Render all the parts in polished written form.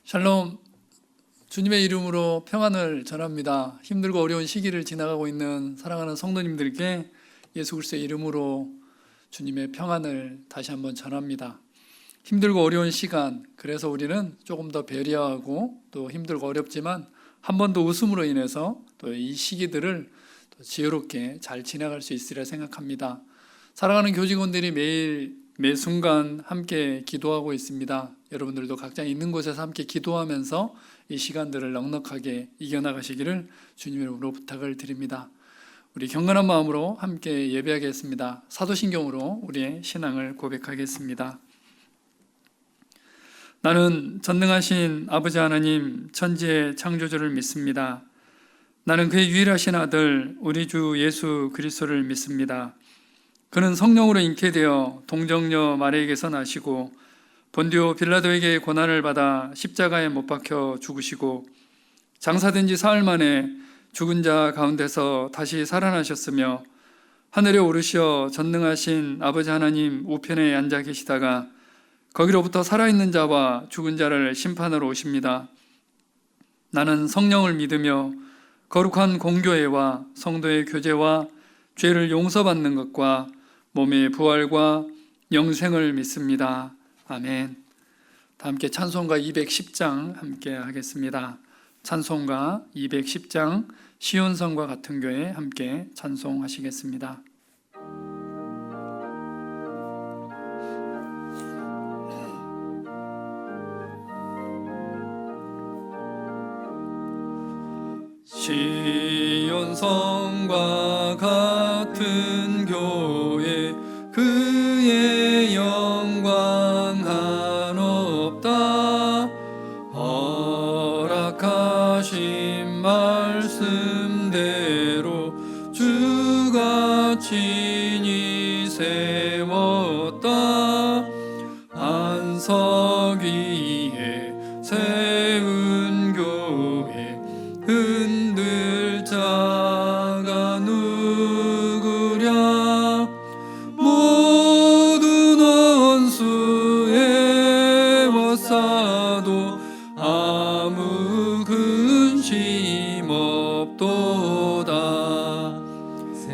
샬롬, 주님의 이름으로 평안을 전합니다. 힘들고 어려운 시기를 지나가고 있는 사랑하는 성도님들께 예수 그리스도의 이름으로 주님의 평안을 다시 한번 전합니다. 힘들고 어려운 시간, 그래서 우리는 조금 더 배려하고 또 힘들고 어렵지만 한 번 더 웃음으로 인해서 또 이 시기들을 또 지혜롭게 잘 지나갈 수 있으리라 생각합니다. 사랑하는 교직원들이 매 순간 함께 기도하고 있습니다. 여러분들도 각자 있는 곳에서 함께 기도하면서 이 시간들을 넉넉하게 이겨나가시기를 주님으로 부탁을 드립니다. 우리 경건한 마음으로 함께 예배하겠습니다. 사도신경으로 우리의 신앙을 고백하겠습니다. 나는 전능하신 아버지 하나님 천지의 창조주를 믿습니다. 나는 그의 유일하신 아들 우리 주 예수 그리스도를 믿습니다. 그는 성령으로 잉태되어 동정녀 마리에게서 나시고 본디오 빌라도에게 고난을 받아 십자가에 못 박혀 죽으시고 장사된 지 사흘 만에 죽은 자 가운데서 다시 살아나셨으며 하늘에 오르시어 전능하신 아버지 하나님 우편에 앉아 계시다가 거기로부터 살아있는 자와 죽은 자를 심판하러 오십니다. 나는 성령을 믿으며 거룩한 공교회와 성도의 교제와 죄를 용서받는 것과 몸의 부활과 영생을 믿습니다. 아멘. 다 함께 찬송가 210장 함께 하겠습니다. 찬송가 210장 시온성과 같은 교회 함께 찬송하시겠습니다. 시온성과 같은 교회 그의 영광 한없다. 허락하신 말씀대로 주가 친히 세웠다. 안석 위에 세운 교회 흔들 자가 누구랴. 모든 원수에 워싸도 아무 근심 없도다.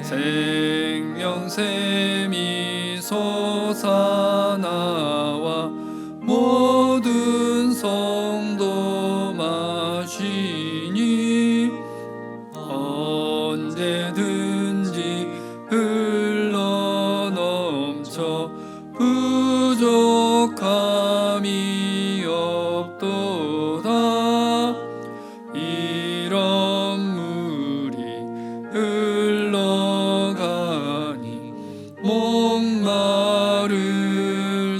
생명샘이 솟아나와 모든 성도 마시니 언제든지 흘러넘쳐 부족함이 없도다. 이런 물이 흘러가니 목마를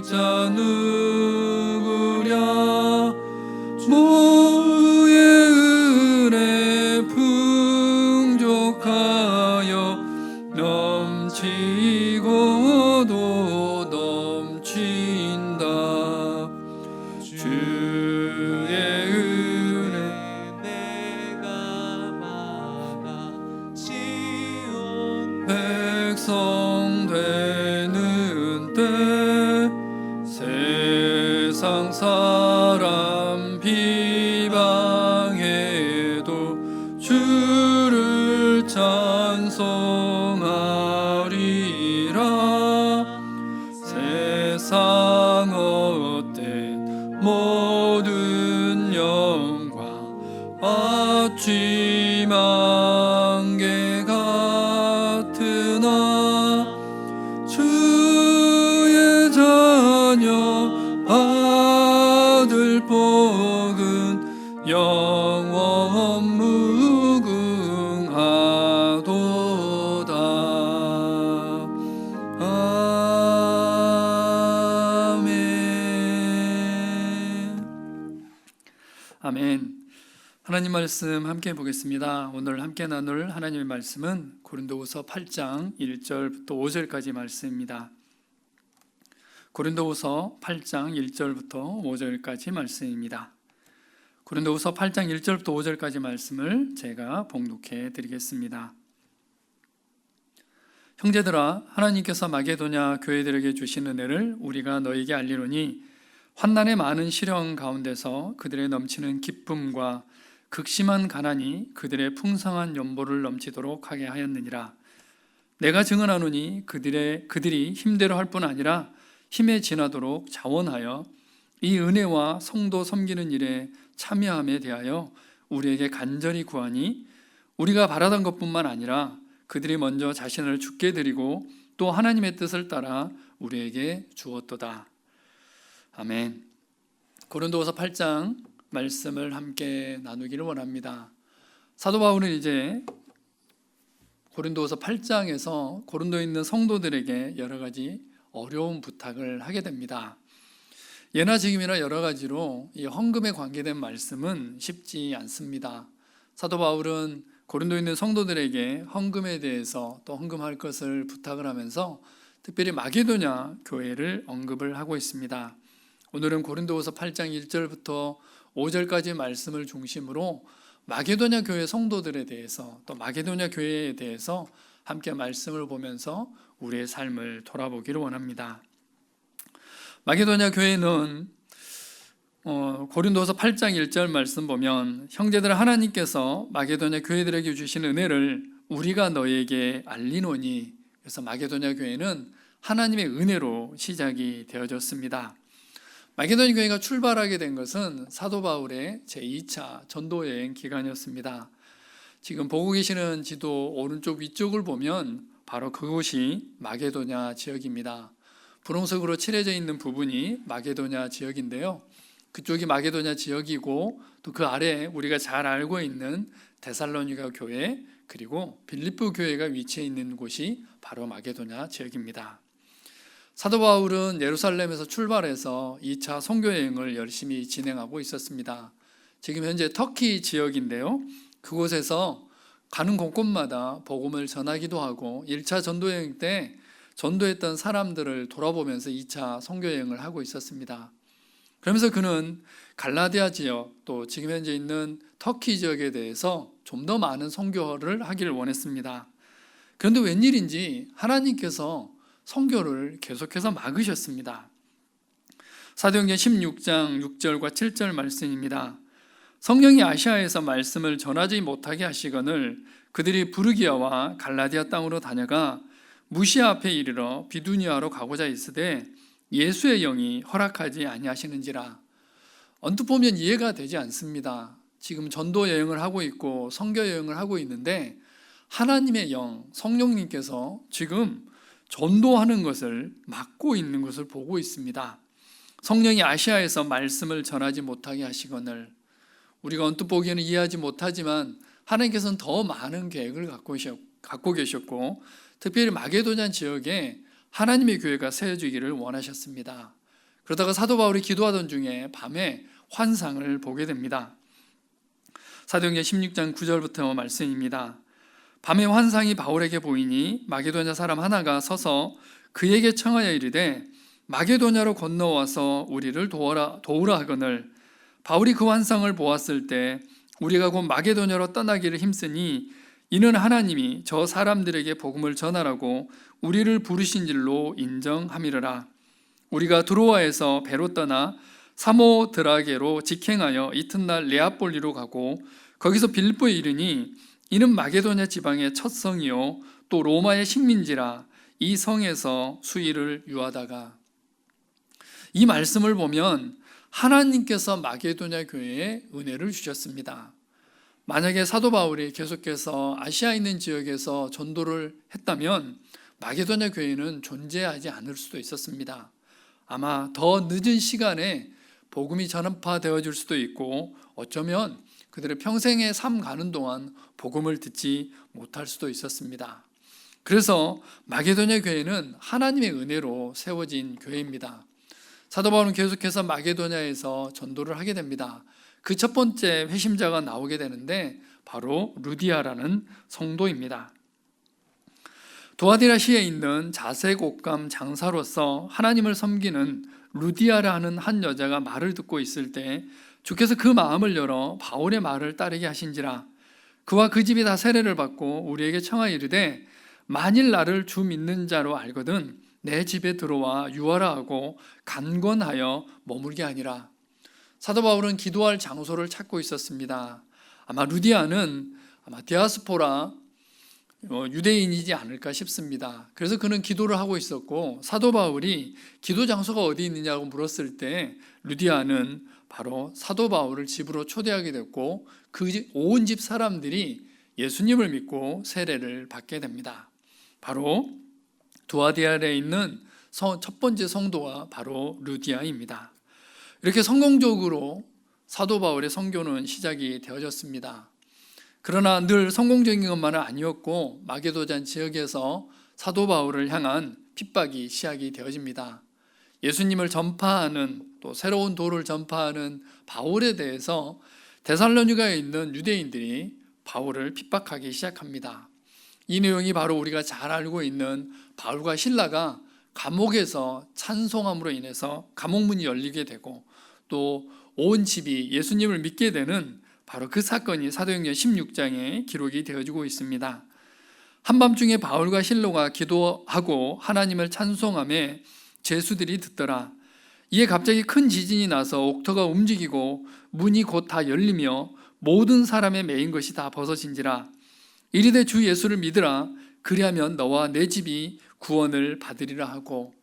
자 누구랴. 주의 은혜 풍족하여 넘치고도 넘친다. 주의 은혜 내가 받아 지은 백성 되는 때 세상 사람 비방해도 주를 찬송하리라. 세상 헛된 모든 영광 아침 안개 같으나 주의 자녀 아들 복은 영원 무궁하도다. 아멘. 아멘. 하나님 말씀 함께 보겠습니다. 오늘 함께 나눌 하나님의 말씀은 고린도후서 8장 1절부터 5절까지 말씀입니다. 고린도후서 8장 1절부터 5절까지 말씀입니다. 고린도후서 8장 1절부터 5절까지 말씀을 제가 봉독해 드리겠습니다. 형제들아, 하나님께서 마게도냐 교회들에게 주신 은혜를 우리가 너에게 알리노니 환난의 많은 시련 가운데서 그들의 넘치는 기쁨과 극심한 가난이 그들의 풍성한 연보를 넘치도록 하게 하였느니라. 내가 증언하노니 그들이 힘대로 할 뿐 아니라 힘에 지나도록 자원하여 이 은혜와 성도 섬기는 일에 참여함에 대하여 우리에게 간절히 구하니 우리가 바라던 것뿐만 아니라 그들이 먼저 자신을 주께 드리고 또 하나님의 뜻을 따라 우리에게 주었도다. 아멘. 고린도후서 8장 말씀을 함께 나누기를 원합니다. 사도 바울은 이제 고린도후서 8장에서 고린도에 있는 성도들에게 여러 가지 어려운 부탁을 하게 됩니다. 예나 지금이나 여러 가지로 이 헌금에 관계된 말씀은 쉽지 않습니다. 사도 바울은 고린도에 있는 성도들에게 헌금에 대해서 또 헌금할 것을 부탁을 하면서 특별히 마게도냐 교회를 언급을 하고 있습니다. 오늘은 고린도후서 8장 1절부터 5절까지 말씀을 중심으로 마게도냐 교회 성도들에 대해서 또 마게도냐 교회에 대해서 함께 말씀을 보면서 우리의 삶을 돌아보기를 원합니다. 마게도냐 교회는 고린도서 8장 1절 말씀 보면 형제들 하나님께서 마게도냐 교회들에게 주신 은혜를 우리가 너에게 알리노니, 그래서 마게도냐 교회는 하나님의 은혜로 시작이 되어졌습니다. 마게도냐 교회가 출발하게 된 것은 사도 바울의 제2차 전도여행 기간이었습니다. 지금 보고 계시는 지도 오른쪽 위쪽을 보면 바로 그곳이 마게도냐 지역입니다. 분홍색으로 칠해져 있는 부분이 마게도냐 지역인데요. 그쪽이 마게도냐 지역이고 또 그 아래에 우리가 잘 알고 있는 데살로니가 교회 그리고 빌립보 교회가 위치해 있는 곳이 바로 마게도냐 지역입니다. 사도 바울은 예루살렘에서 출발해서 2차 선교여행을 열심히 진행하고 있었습니다. 지금 현재 터키 지역인데요. 그곳에서 가는 곳곳마다 복음을 전하기도 하고 1차 전도여행 때 전도했던 사람들을 돌아보면서 2차 선교여행을 하고 있었습니다. 그러면서 그는 갈라디아 지역 또 지금 현재 있는 터키 지역에 대해서 좀 더 많은 선교를 하기를 원했습니다. 그런데 웬일인지 하나님께서 선교를 계속해서 막으셨습니다. 사도행전 16장 6절과 7절 말씀입니다. 성령이 아시아에서 말씀을 전하지 못하게 하시거늘 그들이 부르기아와 갈라디아 땅으로 다녀가 무시아 앞에 이르러 비두니아로 가고자 있으되 예수의 영이 허락하지 아니하시는지라. 언뜻 보면 이해가 되지 않습니다. 지금 전도 여행을 하고 있고 선교 여행을 하고 있는데 하나님의 영, 성령님께서 지금 전도하는 것을 막고 있는 것을 보고 있습니다. 성령이 아시아에서 말씀을 전하지 못하게 하시거늘, 우리가 언뜻 보기에는 이해하지 못하지만 하나님께서는 더 많은 계획을 갖고 계셨고 특별히 마게도냐 지역에 하나님의 교회가 세워지기를 원하셨습니다. 그러다가 사도 바울이 기도하던 중에 밤에 환상을 보게 됩니다. 사도행전 16장 9절부터 말씀입니다. 밤에 환상이 바울에게 보이니 마게도냐 사람 하나가 서서 그에게 청하여 이르되 마게도냐로 건너와서 우리를 도우라 하거늘, 바울이 그 환상을 보았을 때 우리가 곧 마게도냐로 떠나기를 힘쓰니 이는 하나님이 저 사람들에게 복음을 전하라고 우리를 부르신 줄로 인정함이러라. 우리가 드로아에서 배로 떠나 사모드라게로 직행하여 이튿날 네아폴리로 가고 거기서 빌립보에 이르니 이는 마게도냐 지방의 첫 성이요 또 로마의 식민지라. 이 성에서 수일을 유하다가. 이 말씀을 보면 하나님께서 마게도냐 교회에 은혜를 주셨습니다. 만약에 사도 바울이 계속해서 아시아에 있는 지역에서 전도를 했다면 마게도냐 교회는 존재하지 않을 수도 있었습니다. 아마 더 늦은 시간에 복음이 전파되어 줄 수도 있고 어쩌면 그들의 평생의 삶 가는 동안 복음을 듣지 못할 수도 있었습니다. 그래서 마게도냐 교회는 하나님의 은혜로 세워진 교회입니다. 사도 바울은 계속해서 마게도냐에서 전도를 하게 됩니다. 그 첫 번째 회심자가 나오게 되는데 바로 루디아라는 성도입니다. 도아디라시에 있는 자색 옷감 장사로서 하나님을 섬기는 루디아라는 한 여자가 말을 듣고 있을 때 주께서 그 마음을 열어 바울의 말을 따르게 하신지라. 그와 그 집이 다 세례를 받고 우리에게 청하여 이르되 만일 나를 주 믿는 자로 알거든 내 집에 들어와 유하라 하고 간권하여 머물게 하니라. 사도 바울은 기도할 장소를 찾고 있었습니다. 아마 루디아는 디아스포라 유대인이지 않을까 싶습니다. 그래서 그는 기도를 하고 있었고, 사도 바울이 기도 장소가 어디 있느냐고 물었을 때 루디아는 바로 사도 바울을 집으로 초대하게 됐고, 그 온 집 사람들이 예수님을 믿고 세례를 받게 됩니다. 바로 두아디아에 있는 첫 번째 성도가 바로 루디아입니다. 이렇게 성공적으로 사도 바울의 선교는 시작이 되어졌습니다. 그러나 늘 성공적인 것만은 아니었고, 마게도잔 지역에서 사도 바울을 향한 핍박이 시작이 되어집니다. 예수님을 전파하는, 또 새로운 도를 전파하는 바울에 대해서 데살로니가에 있는 유대인들이 바울을 핍박하기 시작합니다. 이 내용이 바로 우리가 잘 알고 있는 바울과 실라가 감옥에서 찬송함으로 인해서 감옥문이 열리게 되고, 또 온 집이 예수님을 믿게 되는 바로 그 사건이 사도행전 16장에 기록이 되어지고 있습니다. 한밤중에 바울과 실로가 기도하고 하나님을 찬송하며 제수들이 듣더라. 이에 갑자기 큰 지진이 나서 옥토가 움직이고 문이 곧 다 열리며 모든 사람의 매인 것이 다 벗어진지라. 이르되 주 예수를 믿으라. 그리하면 너와 내 집이 구원을 받으리라 하고.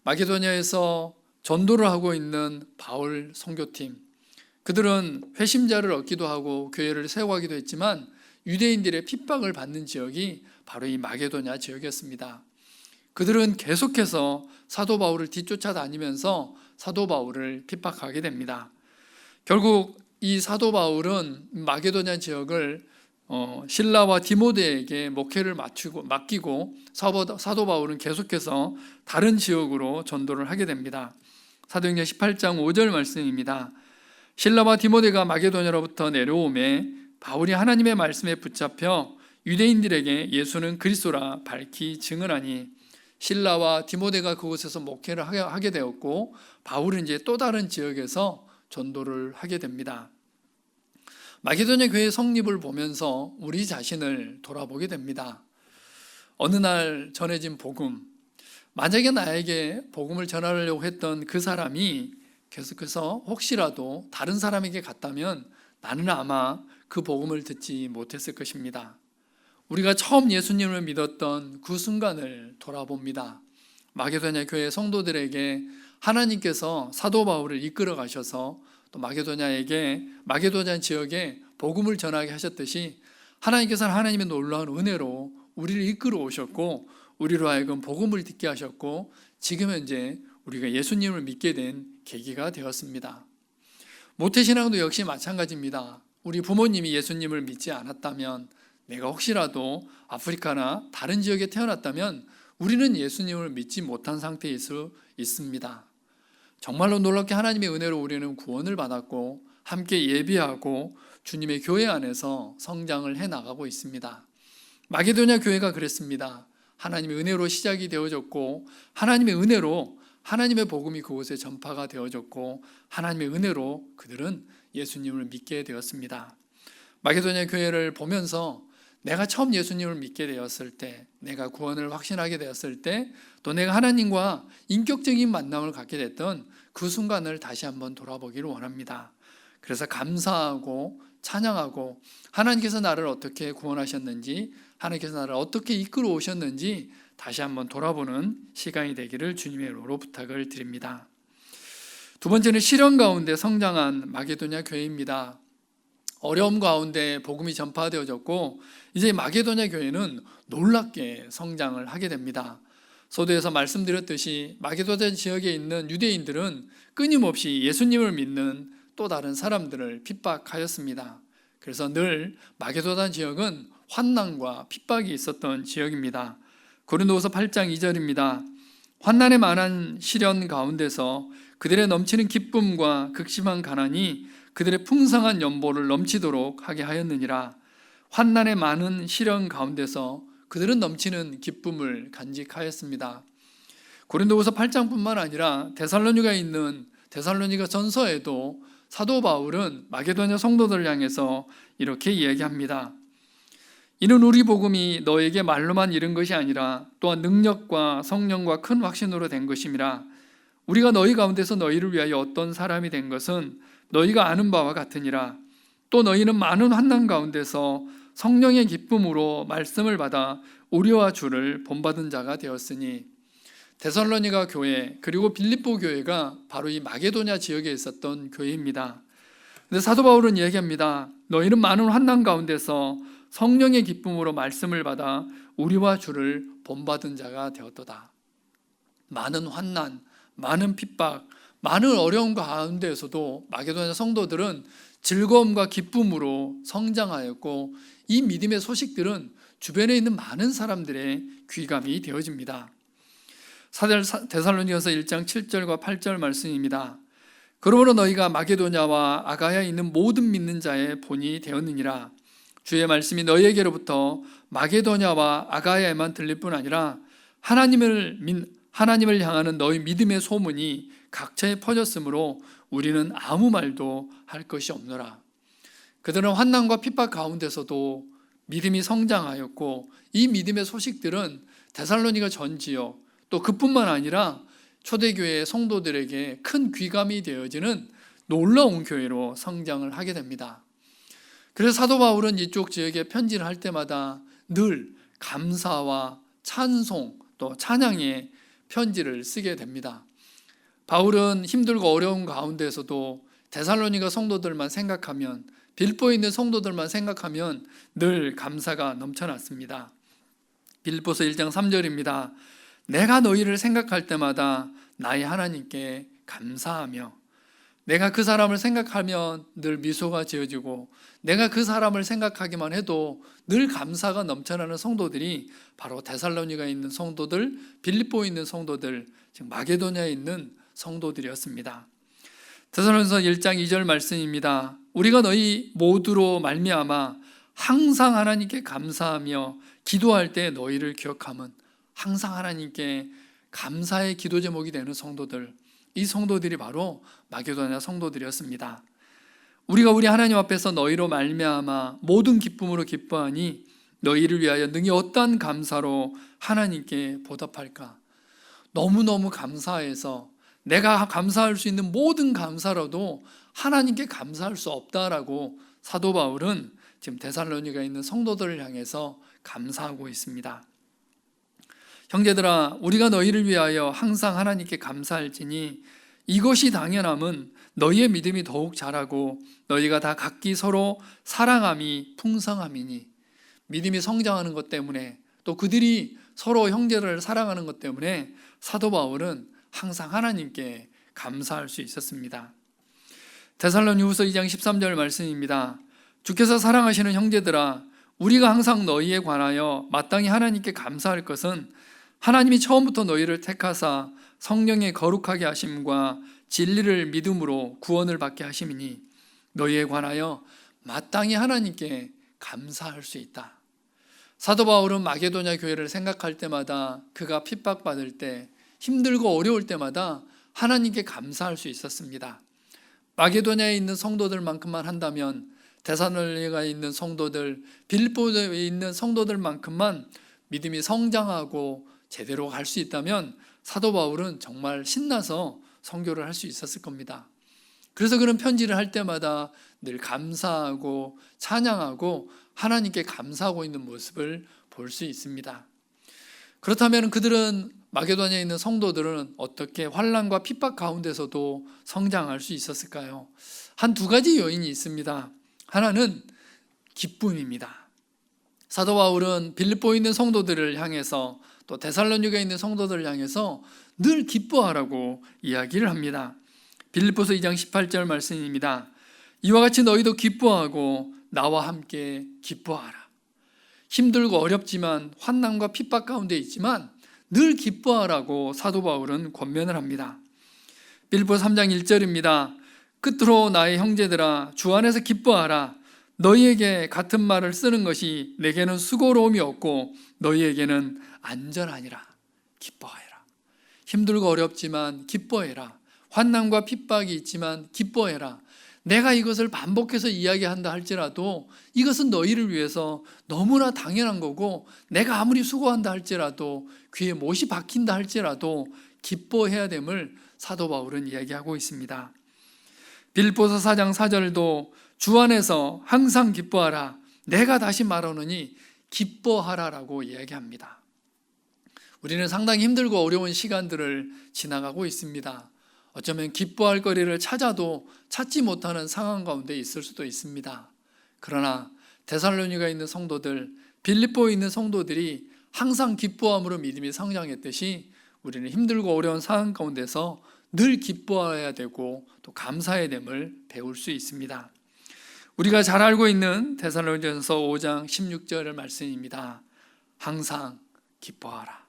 마게도냐에서 전도를 하고 있는 바울 선교팀, 그들은 회심자를 얻기도 하고 교회를 세워가기도 했지만 유대인들의 핍박을 받는 지역이 바로 이 마게도냐 지역이었습니다. 그들은 계속해서 사도 바울을 뒤쫓아 다니면서 사도 바울을 핍박하게 됩니다. 결국 이 사도 바울은 마게도냐 지역을 실라와 디모데에게 목회를 맡기고 사도 바울은 계속해서 다른 지역으로 전도를 하게 됩니다. 사도행전 18장 5절 말씀입니다. 실라와 디모데가 마게도냐로부터 내려오매 바울이 하나님의 말씀에 붙잡혀 유대인들에게 예수는 그리스도라 밝히 증언하니, 실라와 디모데가 그곳에서 목회를 하게 되었고, 바울은 이제 또 다른 지역에서 전도를 하게 됩니다. 마게도냐 교회 성립을 보면서 우리 자신을 돌아보게 됩니다. 어느 날 전해진 복음, 만약에 나에게 복음을 전하려고 했던 그 사람이 계속해서 혹시라도 다른 사람에게 갔다면 나는 아마 그 복음을 듣지 못했을 것입니다. 우리가 처음 예수님을 믿었던 그 순간을 돌아봅니다. 마게도냐 교회 성도들에게 하나님께서 사도 바울을 이끌어 가셔서 또 마게도냐 지역에 복음을 전하게 하셨듯이, 하나님께서는 하나님의 놀라운 은혜로 우리를 이끌어 오셨고, 우리로 하여금 복음을 듣게 하셨고, 지금 현재 우리가 예수님을 믿게 된 계기가 되었습니다. 모태신앙도 역시 마찬가지입니다. 우리 부모님이 예수님을 믿지 않았다면, 내가 혹시라도 아프리카나 다른 지역에 태어났다면 우리는 예수님을 믿지 못한 상태일 수 있습니다. 정말로 놀랍게 하나님의 은혜로 우리는 구원을 받았고 함께 예비하고 주님의 교회 안에서 성장을 해나가고 있습니다. 마게도냐 교회가 그랬습니다. 하나님의 은혜로 시작이 되어졌고, 하나님의 은혜로 하나님의 복음이 그곳에 전파가 되어졌고, 하나님의 은혜로 그들은 예수님을 믿게 되었습니다. 마게도냐 교회를 보면서 내가 처음 예수님을 믿게 되었을 때, 내가 구원을 확신하게 되었을 때, 또 내가 하나님과 인격적인 만남을 갖게 됐던 그 순간을 다시 한번 돌아보기를 원합니다. 그래서 감사하고 찬양하고, 하나님께서 나를 어떻게 구원하셨는지, 하나님께서 나를 어떻게 이끌어 오셨는지 다시 한번 돌아보는 시간이 되기를 주님의 이름으로 부탁을 드립니다. 두 번째는 시련 가운데 성장한 마게도냐 교회입니다. 어려움 가운데 복음이 전파되어졌고, 이제 마게도냐 교회는 놀랍게 성장을 하게 됩니다. 서두에서 말씀드렸듯이 마게도냐 지역에 있는 유대인들은 끊임없이 예수님을 믿는 또 다른 사람들을 핍박하였습니다. 그래서 늘 마게도냐 지역은 환난과 핍박이 있었던 지역입니다. 고린도후서 8장 2절입니다. 환난에 많은 시련 가운데서 그들의 넘치는 기쁨과 극심한 가난이 그들의 풍성한 연보를 넘치도록 하게 하였느니라. 환난에 많은 시련 가운데서 그들은 넘치는 기쁨을 간직하였습니다. 고린도후서 8장뿐만 아니라 데살로니가에 있는 데살로니가 전서에도 사도 바울은 마게도냐 성도들을 향해서 이렇게 이야기합니다. 이는 우리 복음이 너에게 말로만 이른 것이 아니라 또한 능력과 성령과 큰 확신으로 된 것임이라. 우리가 너희 가운데서 너희를 위하여 어떤 사람이 된 것은 너희가 아는 바와 같으니라. 또 너희는 많은 환난 가운데서 성령의 기쁨으로 말씀을 받아 우리와 주를 본받은 자가 되었으니. 데살로니가 교회 그리고 빌립보 교회가 바로 이 마게도냐 지역에 있었던 교회입니다. 근데 사도 바울은 얘기합니다. 너희는 많은 환난 가운데서 성령의 기쁨으로 말씀을 받아 우리와 주를 본받은 자가 되었도다. 많은 환난, 많은 핍박, 많은 어려움 가운데에서도 마게도냐 성도들은 즐거움과 기쁨으로 성장하였고, 이 믿음의 소식들은 주변에 있는 많은 사람들의 귀감이 되어집니다. 데살로니가서 1장 7절과 8절 말씀입니다. 그러므로 너희가 마게도냐와 아가야에 있는 모든 믿는 자의 본이 되었느니라. 주의 말씀이 너희에게로부터 마게도냐와 아가야에만 들릴 뿐 아니라 하나님을 향하는 너희 믿음의 소문이 각처에 퍼졌으므로 우리는 아무 말도 할 것이 없노라. 그들은 환난과 핍박 가운데서도 믿음이 성장하였고, 이 믿음의 소식들은 데살로니가 전 지역, 또 그뿐만 아니라 초대교회의 성도들에게 큰 귀감이 되어지는 놀라운 교회로 성장을 하게 됩니다. 그래서 사도 바울은 이쪽 지역에 편지를 할 때마다 늘 감사와 찬송 또 찬양의 편지를 쓰게 됩니다. 바울은 힘들고 어려운 가운데에서도 데살로니가 성도들만 생각하면, 빌보에 있는 성도들만 생각하면 늘 감사가 넘쳐났습니다. 빌보서 1장 3절입니다. 내가 너희를 생각할 때마다 나의 하나님께 감사하며. 내가 그 사람을 생각하면 늘 미소가 지어지고, 내가 그 사람을 생각하기만 해도 늘 감사가 넘쳐나는 성도들이 바로 데살로니가에 있는 성도들, 빌립보에 있는 성도들, 즉 마게도냐에 있는 성도들이었습니다. 데살로니가서 1장 2절 말씀입니다. 우리가 너희 모두로 말미암아 항상 하나님께 감사하며 기도할 때 너희를 기억함은. 항상 하나님께 감사의 기도 제목이 되는 성도들, 이 성도들이 바로 마게도냐 성도들이었습니다. 우리가 우리 하나님 앞에서 너희로 말미암아 모든 기쁨으로 기뻐하니 너희를 위하여 능히 어떠한 감사로 하나님께 보답할까. 너무너무 감사해서 내가 감사할 수 있는 모든 감사로도 하나님께 감사할 수 없다라고 사도 바울은 지금 데살로니가에 있는 성도들을 향해서 감사하고 있습니다. 형제들아, 우리가 너희를 위하여 항상 하나님께 감사할지니 이것이 당연함은 너희의 믿음이 더욱 자라고 너희가 다 각기 서로 사랑함이 풍성함이니. 믿음이 성장하는 것 때문에, 또 그들이 서로 형제를 사랑하는 것 때문에 사도 바울은 항상 하나님께 감사할 수 있었습니다. 데살로니가후서 2장 13절 말씀입니다. 주께서 사랑하시는 형제들아, 우리가 항상 너희에 관하여 마땅히 하나님께 감사할 것은 하나님이 처음부터 너희를 택하사 성령의 거룩하게 하심과 진리를 믿음으로 구원을 받게 하심이니 너희에 관하여 마땅히 하나님께 감사할 수 있다. 사도 바울은 마게도냐 교회를 생각할 때마다, 그가 핍박받을 때, 힘들고 어려울 때마다 하나님께 감사할 수 있었습니다. 마게도냐에 있는 성도들만큼만 한다면 데살로니가에 있는 성도들, 빌립보에 있는 성도들만큼만 믿음이 성장하고 제대로 갈 수 있다면 사도 바울은 정말 신나서 선교를 할 수 있었을 겁니다. 그래서 그런 편지를 할 때마다 늘 감사하고 찬양하고 하나님께 감사하고 있는 모습을 볼 수 있습니다. 그렇다면 그들은, 마게도냐에 있는 성도들은 어떻게 환난과 핍박 가운데서도 성장할 수 있었을까요? 한 두 가지 요인이 있습니다. 하나는 기쁨입니다. 사도 바울은 빌립보에 있는 성도들을 향해서, 또 데살로니가에 있는 성도들을 향해서 늘 기뻐하라고 이야기를 합니다. 빌립보서 2장 18절 말씀입니다. 이와 같이 너희도 기뻐하고 나와 함께 기뻐하라. 힘들고 어렵지만 환난과 핍박 가운데 있지만 늘 기뻐하라고 사도 바울은 권면을 합니다. 빌립보서 3장 1절입니다. 끝으로 나의 형제들아, 주 안에서 기뻐하라. 너희에게 같은 말을 쓰는 것이 내게는 수고로움이 없고 너희에게는 안전하니라. 기뻐해라. 힘들고 어렵지만 기뻐해라. 환난과 핍박이 있지만 기뻐해라. 내가 이것을 반복해서 이야기한다 할지라도 이것은 너희를 위해서 너무나 당연한 거고, 내가 아무리 수고한다 할지라도, 귀에 못이 박힌다 할지라도 기뻐해야 됨을 사도 바울은 이야기하고 있습니다. 빌립보서 4장 4절도 주 안에서 항상 기뻐하라. 내가 다시 말하노니 기뻐하라라고 이야기합니다. 우리는 상당히 힘들고 어려운 시간들을 지나가고 있습니다. 어쩌면 기뻐할 거리를 찾아도 찾지 못하는 상황 가운데 있을 수도 있습니다. 그러나 데살로니가에 있는 성도들, 빌립보에 있는 성도들이 항상 기뻐함으로 믿음이 성장했듯이 우리는 힘들고 어려운 상황 가운데서 늘 기뻐해야 되고 또 감사해야 됨을 배울 수 있습니다. 우리가 잘 알고 있는 데살로니가전서 5장 16절의 말씀입니다. 항상 기뻐하라.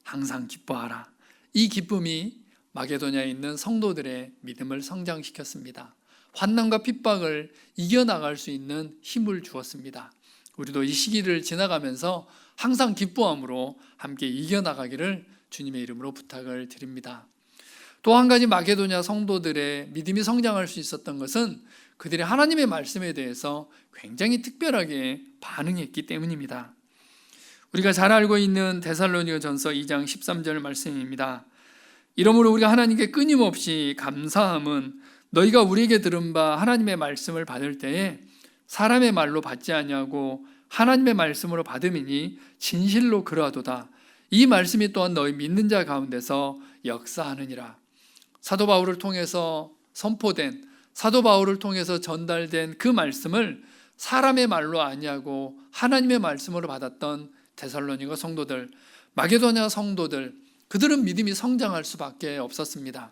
항상 기뻐하라. 이 기쁨이 마게도냐에 있는 성도들의 믿음을 성장시켰습니다. 환난과 핍박을 이겨나갈 수 있는 힘을 주었습니다. 우리도 이 시기를 지나가면서 항상 기뻐함으로 함께 이겨나가기를 주님의 이름으로 부탁을 드립니다. 또 한 가지 마게도냐 성도들의 믿음이 성장할 수 있었던 것은 그들이 하나님의 말씀에 대해서 굉장히 특별하게 반응했기 때문입니다. 우리가 잘 알고 있는 데살로니가전서 2장 13절 말씀입니다. 이러므로 우리가 하나님께 끊임없이 감사함은 너희가 우리에게 들은 바 하나님의 말씀을 받을 때에 사람의 말로 받지 아니하고 하나님의 말씀으로 받음이니 진실로 그러하도다. 이 말씀이 또한 너희 믿는 자 가운데서 역사하느니라. 사도 바울을 통해서 선포된, 사도 바울을 통해서 전달된 그 말씀을 사람의 말로 아니하고 하나님의 말씀으로 받았던 데살로니가 성도들, 마게도냐 성도들, 그들은 믿음이 성장할 수밖에 없었습니다.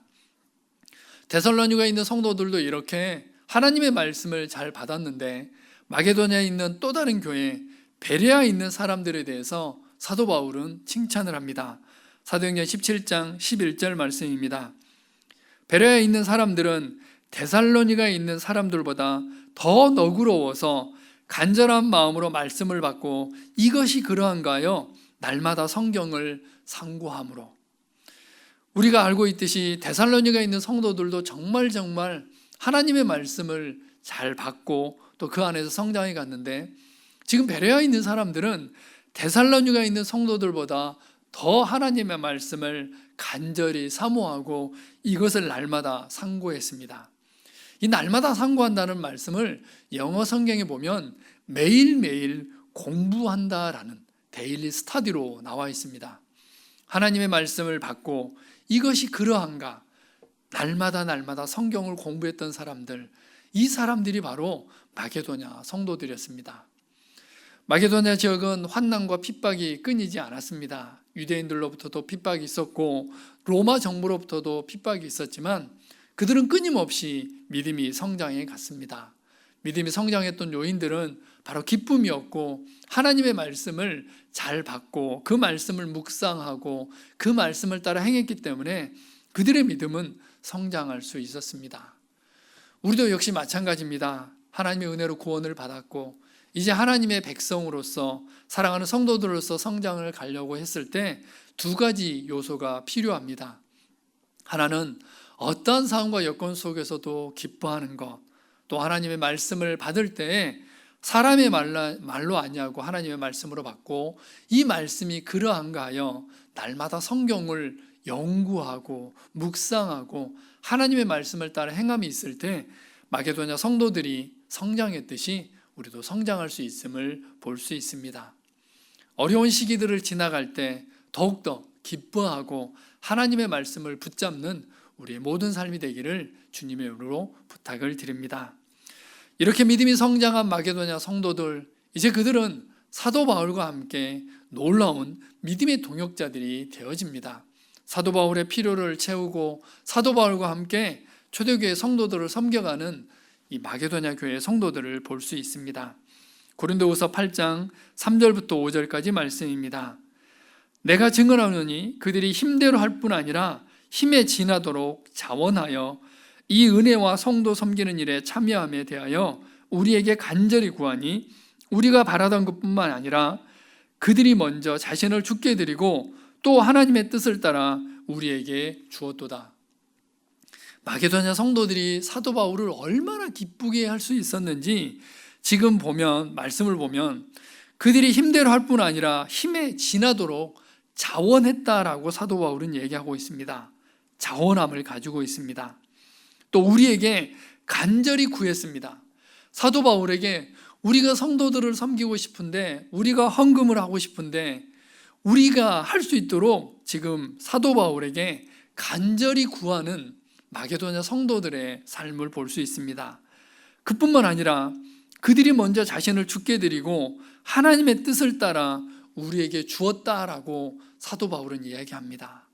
데살로니가에 있는 성도들도 이렇게 하나님의 말씀을 잘 받았는데 마게도냐에 있는 또 다른 교회 베레아에 있는 사람들에 대해서 사도 바울은 칭찬을 합니다. 사도행전 17장 11절 말씀입니다. 베레아에 있는 사람들은 데살로니가에 있는 사람들보다 더 너그러워서 간절한 마음으로 말씀을 받고 이것이 그러한가요? 날마다 성경을 상고함으로. 우리가 알고 있듯이 데살로니가에 있는 성도들도 정말 하나님의 말씀을 잘 받고 또 그 안에서 성장해 갔는데, 지금 베레아에 있는 사람들은 데살로니가에 있는 성도들보다 더 하나님의 말씀을 간절히 사모하고 이것을 날마다 상고했습니다. 이 날마다 상고한다는 말씀을 영어 성경에 보면 매일매일 공부한다라는 데일리 스터디로 나와 있습니다. 하나님의 말씀을 받고 이것이 그러한가 날마다 성경을 공부했던 사람들, 이 사람들이 바로 마게도냐 성도들이었습니다. 마게도냐 지역은 환난과 핍박이 끊이지 않았습니다. 유대인들로부터도 핍박이 있었고 로마 정부로부터도 핍박이 있었지만 그들은 끊임없이 믿음이 성장해 갔습니다. 믿음이 성장했던 요인들은 바로 기쁨이었고 하나님의 말씀을 잘 받고 그 말씀을 묵상하고 그 말씀을 따라 행했기 때문에 그들의 믿음은 성장할 수 있었습니다. 우리도 역시 마찬가지입니다. 하나님의 은혜로 구원을 받았고 이제 하나님의 백성으로서 사랑하는 성도들로서 성장을 가려고 했을 때 두 가지 요소가 필요합니다. 하나는 어떠한 상황과 여건 속에서도 기뻐하는 것, 또 하나님의 말씀을 받을 때에 사람의 말로 아니하고 하나님의 말씀으로 받고 이 말씀이 그러한가 하여 날마다 성경을 연구하고 묵상하고 하나님의 말씀을 따라 행함이 있을 때 마게도냐 성도들이 성장했듯이 우리도 성장할 수 있음을 볼 수 있습니다. 어려운 시기들을 지나갈 때 더욱더 기뻐하고 하나님의 말씀을 붙잡는 우리의 모든 삶이 되기를 주님의 이름으로 부탁을 드립니다. 이렇게 믿음이 성장한 마게도냐 성도들, 이제 그들은 사도 바울과 함께 놀라운 믿음의 동역자들이 되어집니다. 사도 바울의 필요를 채우고 사도 바울과 함께 초대교회 성도들을 섬겨가는 이 마게도냐 교회 성도들을 볼 수 있습니다. 고린도후서 8장 3절부터 5절까지 말씀입니다. 내가 증언하노니 그들이 힘대로 할 뿐 아니라 힘에 지나도록 자원하여 이 은혜와 성도 섬기는 일에 참여함에 대하여 우리에게 간절히 구하니 우리가 바라던 것뿐만 아니라 그들이 먼저 자신을 죽게 드리고 또 하나님의 뜻을 따라 우리에게 주었도다. 마게도냐 성도들이 사도 바울을 얼마나 기쁘게 할 수 있었는지 지금 보면, 말씀을 보면 그들이 힘대로 할 뿐 아니라 힘에 지나도록 자원했다라고 사도 바울은 얘기하고 있습니다. 자원함을 가지고 있습니다. 또 우리에게 간절히 구했습니다. 사도 바울에게 우리가 성도들을 섬기고 싶은데, 우리가 헌금을 하고 싶은데 우리가 할 수 있도록 지금 사도 바울에게 간절히 구하는 마게도냐 성도들의 삶을 볼 수 있습니다. 그뿐만 아니라 그들이 먼저 자신을 주께 드리고 하나님의 뜻을 따라 우리에게 주었다라고 사도 바울은 이야기합니다.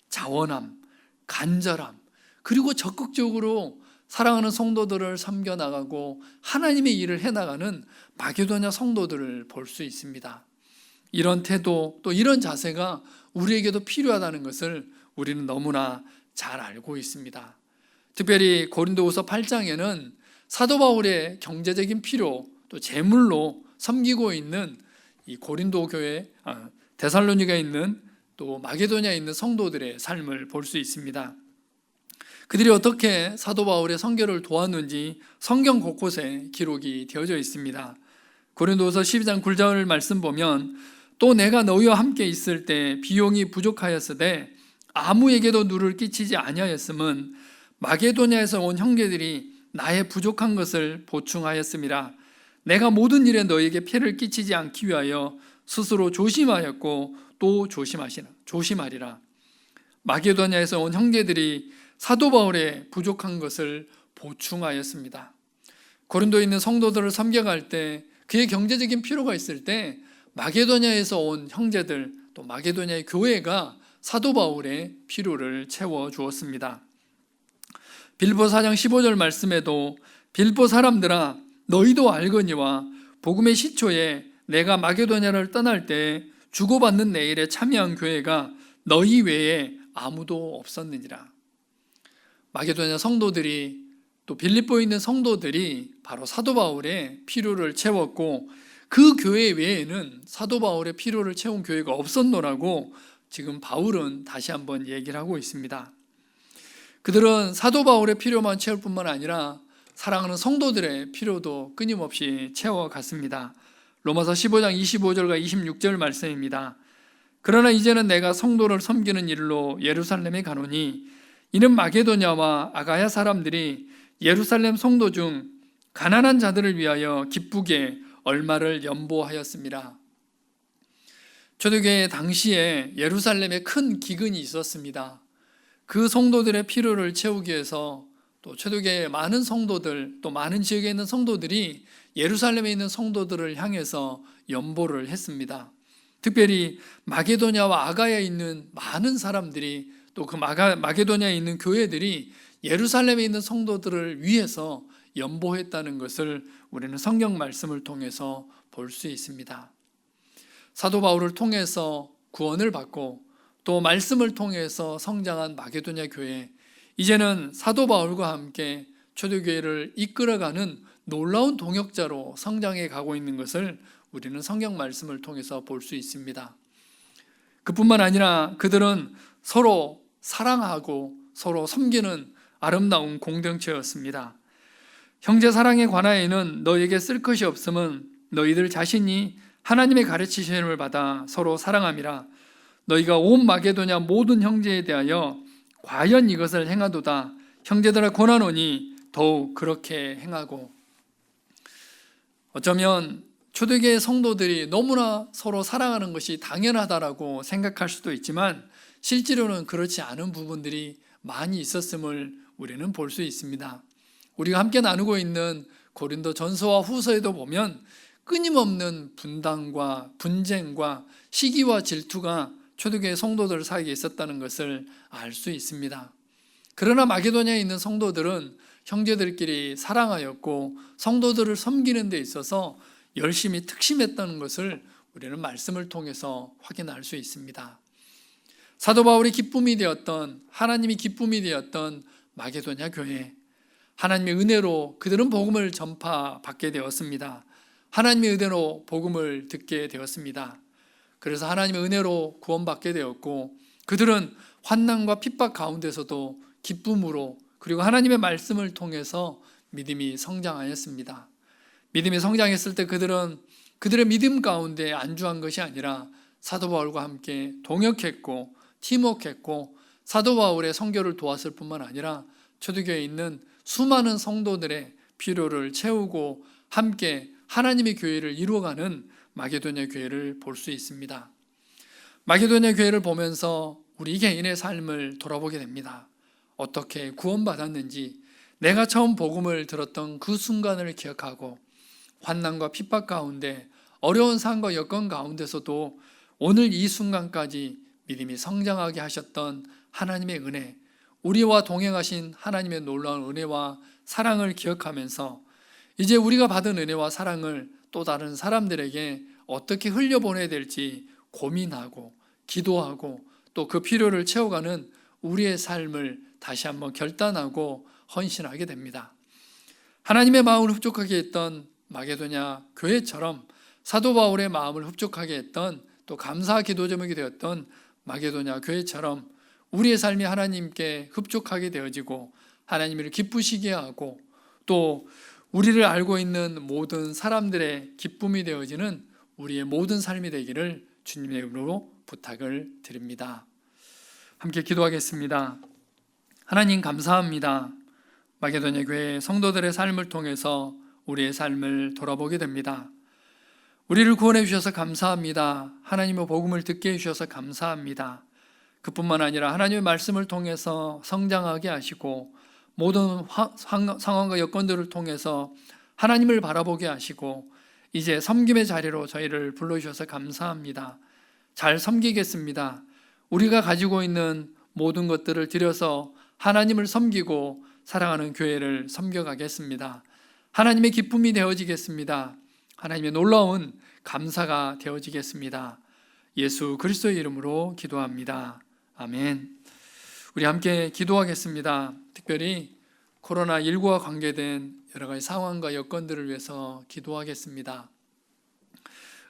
자원함, 간절함, 그리고 적극적으로 사랑하는 성도들을 섬겨나가고 하나님의 일을 해나가는 마게도냐 성도들을 볼 수 있습니다. 이런 태도, 또 이런 자세가 우리에게도 필요하다는 것을 우리는 너무나 잘 알고 있습니다. 특별히 고린도후서 8장에는 사도 바울의 경제적인 필요, 또 재물로 섬기고 있는 이 고린도 교회, 데살로니가에 있는 또 마게도냐에 있는 성도들의 삶을 볼 수 있습니다. 그들이 어떻게 사도 바울의 선교를 도왔는지 성경 곳곳에 기록이 되어져 있습니다. 고린도후서 12장 9절 말씀 보면, 또 내가 너희와 함께 있을 때 비용이 부족하였으되 아무에게도 누를 끼치지 아니하였음은 마게도냐에서 온 형제들이 나의 부족한 것을 보충하였음이라. 내가 모든 일에 너희에게 폐를 끼치지 않기 위하여 스스로 조심하였고 또 조심하리라. 마게도냐에서 온 형제들이 사도 바울의 부족한 것을 보충하였습니다. 고린도에 있는 성도들을 섬겨갈 때, 그의 경제적인 필요가 있을 때 마게도냐에서 온 형제들, 또 마게도냐의 교회가 사도 바울의 필요를 채워 주었습니다. 빌보 4장 15절 말씀에도, 빌보 사람들아 너희도 알거니와 복음의 시초에 내가 마게도냐를 떠날 때 주고받는 내 일에 참여한 교회가 너희 외에 아무도 없었느니라. 마게도냐 성도들이, 또 빌립보에 있는 성도들이 바로 사도 바울의 필요를 채웠고, 그 교회 외에는 사도 바울의 필요를 채운 교회가 없었노라고 지금 바울은 다시 한번 얘기를 하고 있습니다. 그들은 사도 바울의 필요만 채울 뿐만 아니라 사랑하는 성도들의 필요도 끊임없이 채워갔습니다. 로마서 15장 25절과 26절 말씀입니다. 그러나 이제는 내가 성도를 섬기는 일로 예루살렘에 가노니 이는 마게도냐와 아가야 사람들이 예루살렘 성도 중 가난한 자들을 위하여 기쁘게 얼마를 연보하였습니다. 초대교회 당시에 예루살렘에 큰 기근이 있었습니다. 그 성도들의 필요를 채우기 위해서 또 초대교회의 많은 성도들, 또 많은 지역에 있는 성도들이 예루살렘에 있는 성도들을 향해서 연보를 했습니다. 특별히 마게도냐와 아가야에 있는 많은 사람들이, 또 그 마게도냐에 있는 교회들이 예루살렘에 있는 성도들을 위해서 연보했다는 것을 우리는 성경 말씀을 통해서 볼 수 있습니다. 사도 바울을 통해서 구원을 받고 또 말씀을 통해서 성장한 마게도냐 교회, 이제는 사도 바울과 함께 초대교회를 이끌어가는 놀라운 동역자로 성장해 가고 있는 것을 우리는 성경 말씀을 통해서 볼 수 있습니다. 그뿐만 아니라 그들은 서로 사랑하고 서로 섬기는 아름다운 공동체였습니다. 형제 사랑에 관하여는 너에게 쓸 것이 없음은 너희들 자신이 하나님의 가르치심을 받아 서로 사랑함이라. 너희가 온 마게도냐 모든 형제에 대하여 과연 이것을 행하도다. 형제들아 권하노니 더욱 그렇게 행하고. 어쩌면 초대교회 성도들이 너무나 서로 사랑하는 것이 당연하다라고 생각할 수도 있지만 실제로는 그렇지 않은 부분들이 많이 있었음을 우리는 볼 수 있습니다. 우리가 함께 나누고 있는 고린도 전서와 후서에도 보면 끊임없는 분당과 분쟁과 시기와 질투가 초대교회 성도들 사이에 있었다는 것을 알 수 있습니다. 그러나 마게도냐에 있는 성도들은 형제들끼리 사랑하였고 성도들을 섬기는 데 있어서 열심히 특심했다는 것을 우리는 말씀을 통해서 확인할 수 있습니다. 사도 바울이 기쁨이 되었던, 하나님이 기쁨이 되었던 마게도냐 교회, 하나님의 은혜로 그들은 복음을 전파받게 되었습니다. 하나님의 은혜로 복음을 듣게 되었습니다. 그래서 하나님의 은혜로 구원받게 되었고, 그들은 환난과 핍박 가운데서도 기쁨으로 그리고 하나님의 말씀을 통해서 믿음이 성장하였습니다. 믿음이 성장했을 때 그들은 그들의 믿음 가운데 안주한 것이 아니라 사도 바울과 함께 동역했고 팀워크했고 사도 바울의 선교를 도왔을 뿐만 아니라 초대교회에 있는 수많은 성도들의 필요를 채우고 함께 하나님의 교회를 이루어가는 마게도냐 교회를 볼 수 있습니다. 마게도냐 교회를 보면서 우리 개인의 삶을 돌아보게 됩니다. 어떻게 구원받았는지 내가 처음 복음을 들었던 그 순간을 기억하고 환난과 핍박 가운데 어려운 상황과 여건 가운데서도 오늘 이 순간까지 믿음이 성장하게 하셨던 하나님의 은혜, 우리와 동행하신 하나님의 놀라운 은혜와 사랑을 기억하면서 이제 우리가 받은 은혜와 사랑을 또 다른 사람들에게 어떻게 흘려보내야 될지 고민하고 기도하고 또 그 필요를 채워가는 우리의 삶을 다시 한번 결단하고 헌신하게 됩니다. 하나님의 마음을 흡족하게 했던 마게도냐 교회처럼 사도 바울의 마음을 흡족하게 했던 또 감사 기도 제목이 되었던 마게도냐 교회처럼 우리의 삶이 하나님께 흡족하게 되어지고 하나님을 기쁘시게 하고 또 우리를 알고 있는 모든 사람들의 기쁨이 되어지는 우리의 모든 삶이 되기를 주님의 이름으로 부탁을 드립니다. 함께 기도하겠습니다. 하나님 감사합니다. 마게도냐 교회 성도들의 삶을 통해서 우리의 삶을 돌아보게 됩니다. 우리를 구원해 주셔서 감사합니다. 하나님의 복음을 듣게 해주셔서 감사합니다. 그뿐만 아니라 하나님의 말씀을 통해서 성장하게 하시고 모든 상황과 여건들을 통해서 하나님을 바라보게 하시고 이제 섬김의 자리로 저희를 불러주셔서 감사합니다. 잘 섬기겠습니다. 우리가 가지고 있는 모든 것들을 들여서 하나님을 섬기고 사랑하는 교회를 섬겨가겠습니다. 하나님의 기쁨이 되어지겠습니다. 하나님의 놀라운 감사가 되어지겠습니다. 예수 그리스도의 이름으로 기도합니다. 아멘. 우리 함께 기도하겠습니다. 특별히 코로나19와 관계된 여러 가지 상황과 여건들을 위해서 기도하겠습니다.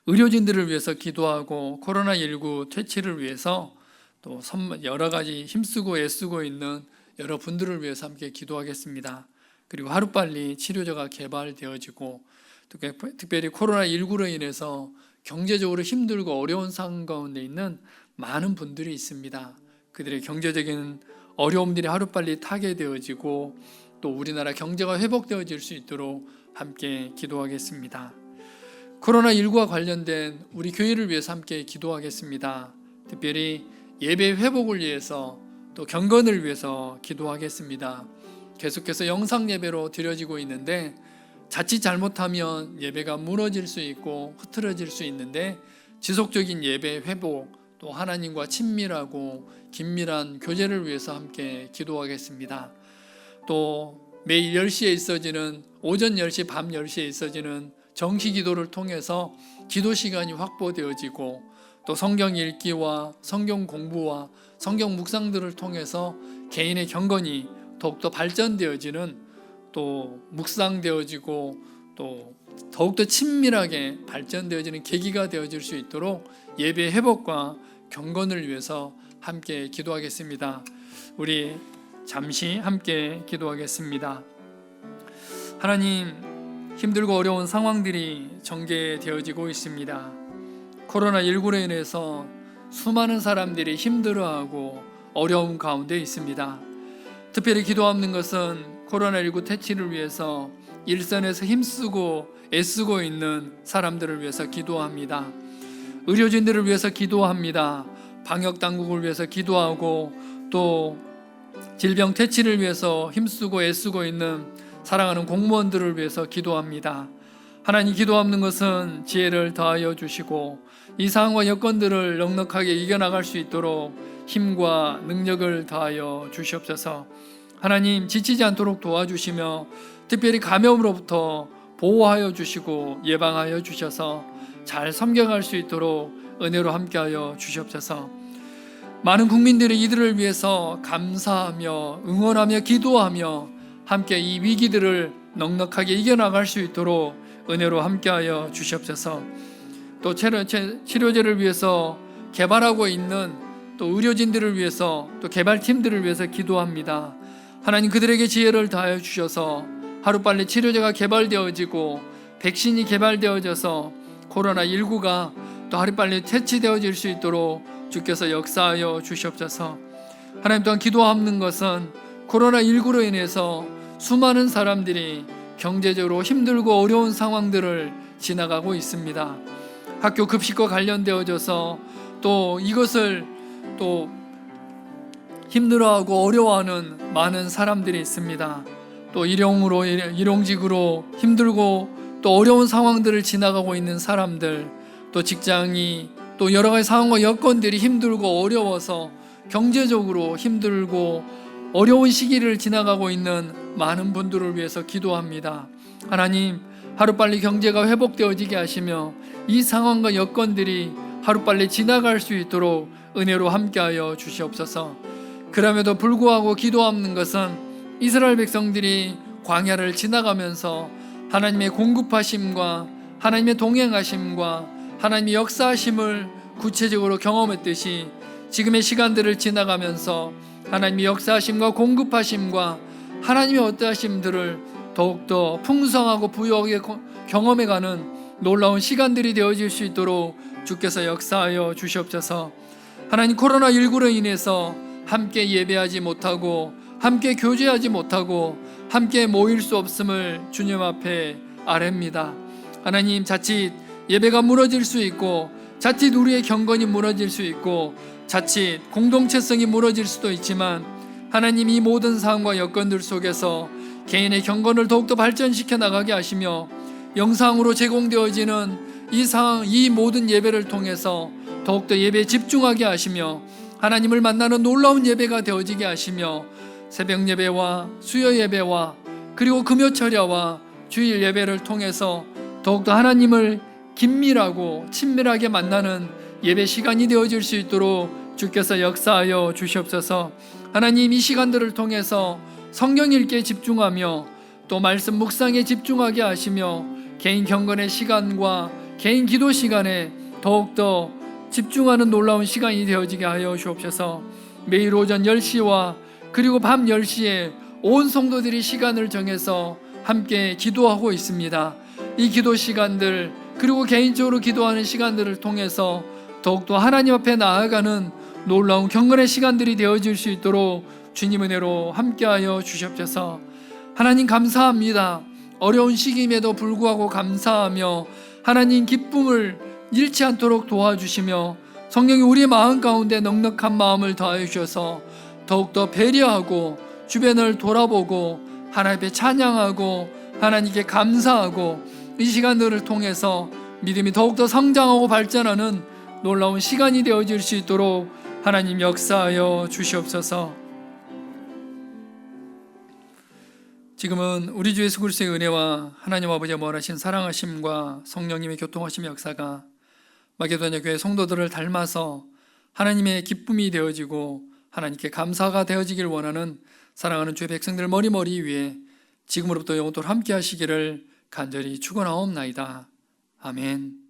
의료진들을 위해서 기도하고 코로나19 퇴치를 위해서 또 여러 가지 힘쓰고 애쓰고 있는 여러 분들을 위해서 함께 기도하겠습니다. 그리고 하루빨리 치료제가 개발되어지고 특별히 코로나19로 인해서 경제적으로 힘들고 어려운 상황 가운데 있는 많은 분들이 있습니다. 그들의 경제적인 어려움들이 하루빨리 타개되어지고 또 우리나라 경제가 회복되어질 수 있도록 함께 기도하겠습니다. 코로나19와 관련된 우리 교회를 위해서 함께 기도하겠습니다. 특별히 예배 회복을 위해서 또 경건을 위해서 기도하겠습니다. 계속해서 영상 예배로 드려지고 있는데 자칫 잘못하면 예배가 무너질 수 있고 흐트러질 수 있는데 지속적인 예배 회복 또 하나님과 친밀하고 긴밀한 교제를 위해서 함께 기도하겠습니다. 또 매일 10시에 있어지는 오전 10시 밤 10시에 있어지는 정시 기도를 통해서 기도 시간이 확보되어지고 또 성경 읽기와 성경 공부와 성경 묵상들을 통해서 개인의 경건이 더욱더 발전되어지는 또 묵상되어지고 또 더욱더 친밀하게 발전되어지는 계기가 되어질 수 있도록 예배 회복과 경건을 위해서 함께 기도하겠습니다. 우리 잠시 함께 기도하겠습니다. 하나님, 힘들고 어려운 상황들이 전개되어지고 있습니다. 코로나19로 인해서 수많은 사람들이 힘들어하고 어려움 가운데 있습니다. 특별히 기도하는 것은 코로나19 퇴치를 위해서 일선에서 힘쓰고 애쓰고 있는 사람들을 위해서 기도합니다. 의료진들을 위해서 기도합니다. 방역당국을 위해서 기도하고 또 질병 퇴치를 위해서 힘쓰고 애쓰고 있는 사랑하는 공무원들을 위해서 기도합니다. 하나님, 기도하는 것은 지혜를 더하여 주시고 이 상황과 여건들을 넉넉하게 이겨나갈 수 있도록 힘과 능력을 더하여 주시옵소서. 하나님, 지치지 않도록 도와주시며 특별히 감염으로부터 보호하여 주시고 예방하여 주셔서 잘 섬겨갈 수 있도록 은혜로 함께하여 주시옵소서. 많은 국민들이 이들을 위해서 감사하며 응원하며 기도하며 함께 이 위기들을 넉넉하게 이겨나갈 수 있도록 은혜로 함께하여 주시옵소서. 또 치료제를 위해서 개발하고 있는 또 의료진들을 위해서 또 개발팀들을 위해서 기도합니다. 하나님 그들에게 지혜를 더하여 주셔서 하루빨리 치료제가 개발되어지고 백신이 개발되어져서 코로나19가 또 하루빨리 퇴치되어질 수 있도록 주께서 역사하여 주시옵소서. 하나님 또한 기도하는 것은 코로나19로 인해서 수많은 사람들이 경제적으로 힘들고 어려운 상황들을 지나가고 있습니다. 학교 급식과 관련되어져서 또 이것을 또 힘들어하고 어려워하는 많은 사람들이 있습니다. 또 일용직으로 힘들고 또 어려운 상황들을 지나가고 있는 사람들, 또 직장이 또 여러 가지 상황과 여건들이 힘들고 어려워서 경제적으로 힘들고 어려운 시기를 지나가고 있는 많은 분들을 위해서 기도합니다. 하나님, 하루빨리 경제가 회복되어지게 하시며 이 상황과 여건들이 하루빨리 지나갈 수 있도록 은혜로 함께하여 주시옵소서. 그럼에도 불구하고 기도하는 것은 이스라엘 백성들이 광야를 지나가면서 하나님의 공급하심과 하나님의 동행하심과 하나님의 역사하심을 구체적으로 경험했듯이 지금의 시간들을 지나가면서 하나님의 역사하심과 공급하심과 하나님의 어떠하심들을 더욱더 풍성하고 부유하게 경험해가는 놀라운 시간들이 되어질 수 있도록 주께서 역사하여 주시옵소서. 하나님, 코로나19로 인해서 함께 예배하지 못하고 함께 교제하지 못하고 함께 모일 수 없음을 주님 앞에 아뢰입니다. 하나님, 자칫 예배가 무너질 수 있고 자칫 우리의 경건이 무너질 수 있고 자칫 공동체성이 무너질 수도 있지만 하나님, 이 모든 상황과 여건들 속에서 개인의 경건을 더욱더 발전시켜 나가게 하시며 영상으로 제공되어지는 이 상황, 이 모든 예배를 통해서 더욱더 예배에 집중하게 하시며 하나님을 만나는 놀라운 예배가 되어지게 하시며 새벽 예배와 수요 예배와 그리고 금요철야와 주일 예배를 통해서 더욱더 하나님을 긴밀하고 친밀하게 만나는 예배 시간이 되어질 수 있도록 주께서 역사하여 주시옵소서. 하나님, 이 시간들을 통해서 성경 읽기에 집중하며 또 말씀 묵상에 집중하게 하시며 개인 경건의 시간과 개인 기도 시간에 더욱더 집중하는 놀라운 시간이 되어지게 하여 주옵소서. 매일 오전 10시와 그리고 밤 10시에 온 성도들이 시간을 정해서 함께 기도하고 있습니다. 이 기도 시간들 그리고 개인적으로 기도하는 시간들을 통해서 더욱더 하나님 앞에 나아가는 놀라운 경건의 시간들이 되어질 수 있도록 주님 은혜로 함께하여 주시옵소서. 하나님, 감사합니다. 어려운 시기임에도 불구하고 감사하며 하나님 기쁨을 잃지 않도록 도와주시며 성령이 우리의 마음 가운데 넉넉한 마음을 더하여 주셔서 더욱더 배려하고 주변을 돌아보고 하나님 앞에 찬양하고 하나님께 감사하고 이 시간들을 통해서 믿음이 더욱더 성장하고 발전하는 놀라운 시간이 되어질 수 있도록 하나님 역사하여 주시옵소서. 지금은 우리 주 예수 그리스도의 은혜와 하나님 아버지의 무한하신 사랑하심과 성령님의 교통하심 역사가 마게도냐 교회 성도들을 닮아서 하나님의 기쁨이 되어지고 하나님께 감사가 되어지길 원하는 사랑하는 주의 백성들 머리 위에 지금으로부터 영원토록 함께 하시기를 간절히 축원하옵나이다. 아멘.